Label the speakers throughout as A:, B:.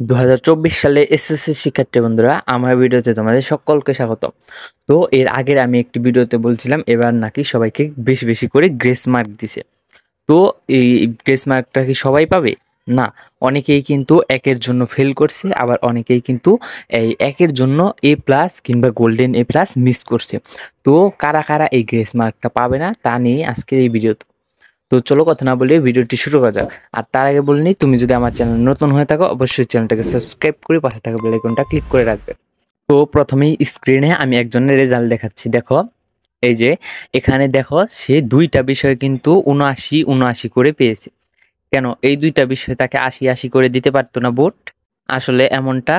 A: 2024 সালে এসএসসি শিক্ষার্থী বন্ধুরা, আমার ভিডিওতে তোমাদের সকলকে স্বাগত। তো এর আগের আমি একটি ভিডিওতে বলছিলাম এবার নাকি সবাইকে বেশি বেশি করে গ্রেস মার্ক দিছে। তো এই গ্রেস মার্কটা কি সবাই পাবে? না, অনেকেই কিন্তু একের জন্য ফেল করছে, আবার অনেকেই কিন্তু এই একের জন্য A+ কিংবা গোল্ডেন A+ মিস করছে। তো কারা কারা এই গ্রেস মার্কটা পাবে না তা নিয়ে আজকের এই ভিডিওতে। তো চলো কথা না বলে ভিডিওটি শুরু করা যাক। আর তার আগে বলে নিই, তুমি যদি আমার চ্যানেল নতুন হয়ে থাকো অবশ্যই চ্যানেলটাকে সাবস্ক্রাইব করে পাশে থাকা বেল আইকনটা ক্লিক করে রাখবে। তো প্রথমেই স্ক্রিনে আমি একজনের রেজাল্ট দেখাচ্ছি। দেখো, এই যে এখানে দেখো, সে দুইটা বিষয়ে কিন্তু 79 করে পেয়েছে। কেন এই দুইটা বিষয়ে তাকে 80 করে দিতে পারতো না বোর্ড? আসলে এমনটা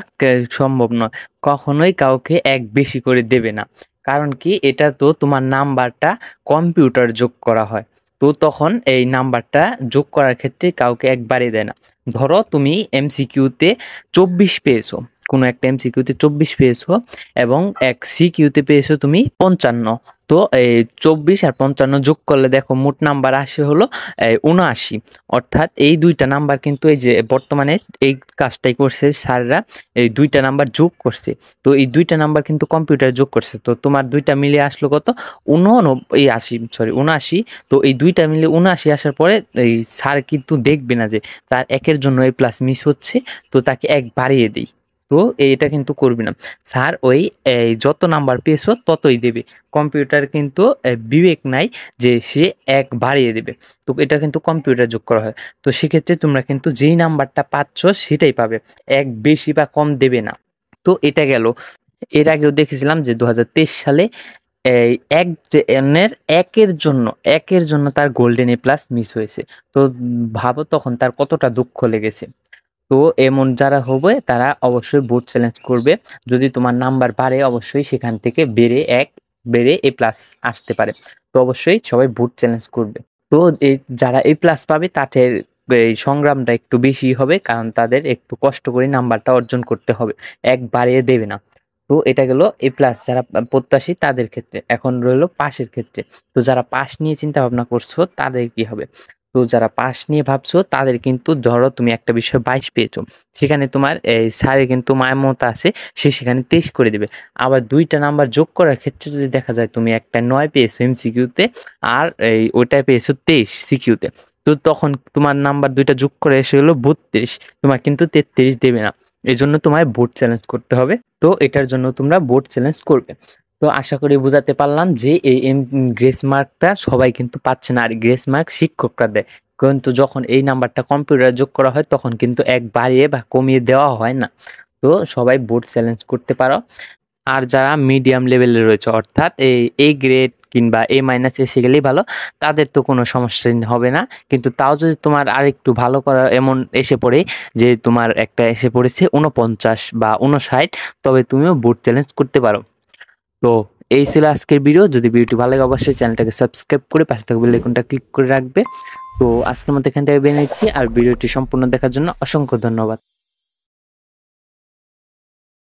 A: সম্ভব নয়। কখনোই কাউকে এক বেশি করে দেবে না। কারণ কি, এটা তো তোমার নাম্বারটা কম্পিউটার যোগ করা হয়। তো তখন এই নাম্বারটা যোগ করার ক্ষেত্রে কাউকে একবারে দেয় না। ধরো তুমি এমসিকিউতে 24 পেয়েছো, কোনো একটা এমসিকিউতে 24 পেয়েছো এবং এক সিকিউতে পেয়েছো তুমি 55। তো এই 24 আর 55 যোগ করলে দেখো মোট নাম্বার আসে হলো 79। অর্থাৎ এই দুইটা নাম্বার কিন্তু এই যে বর্তমানে এই কাজটাই করছে স্যাররা, এই দুইটা নাম্বার যোগ করছে। তো এই দুইটা নাম্বার কিন্তু কম্পিউটার যোগ করছে। তো তোমার দুইটা মিলে আসলো কত? 79। তো এই দুইটা মিলে 79 আসার পরে এই স্যার কিন্তু দেখবে না যে তার একের জন্য A+ মিস হচ্ছে, তো তাকে এক বাড়িয়ে দেই। তো এইটা কিন্তু করবি না। স্যার ওই যত নাম্বার পেয়েছো ততই দেবে। কম্পিউটার কিন্তু বিবেক নাই যে সে এক বাড়িয়ে দেবে। তো এটা কিন্তু কম্পিউটার যোগ করা হয়। তো সেক্ষেত্রে তোমরা কিন্তু যেই নাম্বারটা পাচ্ছ সেটাই পাবে, এক বেশি বা কম দেবে না। তো এটা গেল। এর আগেও দেখেছিলাম যে 2023 সালে এই একের জন্য তার গোল্ডেন A+ মিস হয়েছে। তো ভাবো তখন তার কতটা দুঃখ লেগেছে। তো এমন যারা হবে তারা অবশ্যই বোর্ড চ্যালেঞ্জ করবে। যদি তোমার নাম্বার বাড়ে অবশ্যই সেখান থেকে বেড়ে A+ আসতে পারে। তো অবশ্যই সবাই বোর্ড চ্যালেঞ্জ করবে। তো এই যারা A+ পাবে তাদের এই সংগ্রামটা একটু বেশি হবে, কারণ তাদের একটু কষ্ট করে নাম্বারটা অর্জন করতে হবে, এক বাড়িয়ে দেবে না। তো এটা গেল A+ যারা প্রত্যাশী তাদের ক্ষেত্রে। এখন রইলো পাশের ক্ষেত্রে। তো যারা পাশ নিয়ে চিন্তা ভাবনা করছো তাদের কি হবে? তো যারা পাস নিয়ে ভাবছো তাদের কিন্তু, ধরো তুমি একটা বিষয় 22 পেয়েছো, সেখানে তোমার এই স্যারের কিন্তু মায়ামমতা আছে, সে সেখানে 23 করে দেবে। আবার দুইটা নাম্বার যোগ করার ক্ষেত্রে যদি দেখা যায় তুমি একটা 9 পেয়েছো এমসিকিউতে আর ওইটা পেয়েছো 23 সিকিউতে, তো তখন তোমার নাম্বার দুইটা যোগ করে এসে হলো 32, তোমার কিন্তু 33 দেবে না। এই জন্য তোমায় বোর্ড চ্যালেঞ্জ করতে হবে। তো এটার জন্য তোমরা বোর্ড চ্যালেঞ্জ করবে। তো আশা করি বোঝাতে পারলাম যে এই গ্রেস মার্কটা সবাই কিন্তু পাচ্ছে না, আর গ্রেস মার্ক শিক্ষকরা দেয়। কিন্তু যখন এই নাম্বারটা কম্পিউটারে যোগ করা হয় তখন কিন্তু এক বাড়িয়ে বা কমিয়ে দেওয়া হয় না। তো সবাই বোর্ড চ্যালেঞ্জ করতে পারো। আর যারা মিডিয়াম লেভেলে রয়েছে, অর্থাৎ এই গ্রেড কিংবা A- এসে গেলেই ভালো, তাদের তো কোনো সমস্যা হবে না। কিন্তু তাও যদি তোমার আরেকটু ভালো করার এমন এসে পড়ে যে তোমার একটা এসে পড়েছে 49 বা 59, তবে তুমিও বোর্ড চ্যালেঞ্জ করতে পারো। তো এই ছিল আজকের ভিডিও। যদি ভিডিওটি ভালো লাগে অবশ্যই চ্যানেলটাকে সাবস্ক্রাইব করে পাশে থাকা বেল আইকনটা ক্লিক করে রাখবে। তো আজকের মতো এখান থেকে বেরিয়ে নিচ্ছি, আর ভিডিওটি সম্পূর্ণ দেখার জন্য অসংখ্য ধন্যবাদ।